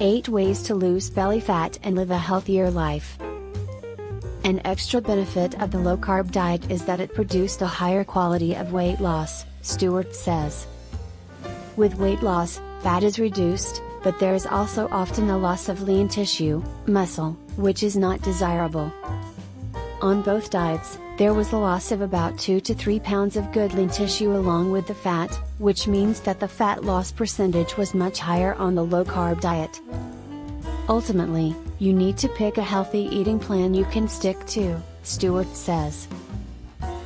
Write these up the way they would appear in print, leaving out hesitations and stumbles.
8 Ways to Lose Belly Fat and Live a Healthier Life. An extra benefit of the low-carb diet is that it produced a higher quality of weight loss, Stewart says. With weight loss, fat is reduced, but there is also often a loss of lean tissue, muscle, which is not desirable. On both diets, there was a loss of about 2 to 3 pounds of good lean tissue along with the fat, which means that the fat loss percentage was much higher on the low-carb diet. Ultimately, you need to pick a healthy eating plan you can stick to, Stewart says.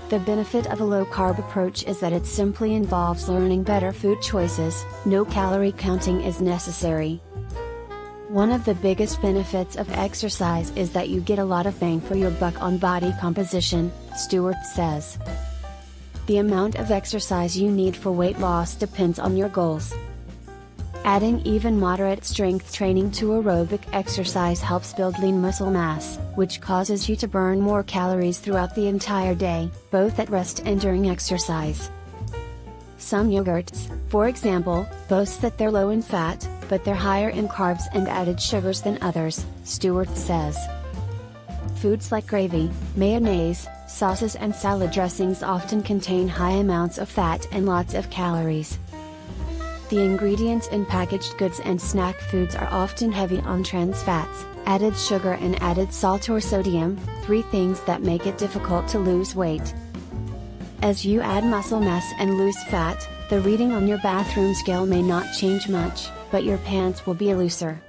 The benefit of a low-carb approach is that it simply involves learning better food choices, no calorie counting is necessary. One of the biggest benefits of exercise is that you get a lot of bang for your buck on body composition, Stewart says. The amount of exercise you need for weight loss depends on your goals. Adding even moderate strength training to aerobic exercise helps build lean muscle mass, which causes you to burn more calories throughout the entire day, both at rest and during exercise. Some yogurts, for example, boast that they're low in fat, but they're higher in carbs and added sugars than others, Stewart says. Foods like gravy, mayonnaise, sauces and salad dressings often contain high amounts of fat and lots of calories. The ingredients in packaged goods and snack foods are often heavy on trans fats, added sugar and added salt or sodium, 3 things that make it difficult to lose weight. As you add muscle mass and lose fat, the reading on your bathroom scale may not change much, but your pants will be looser.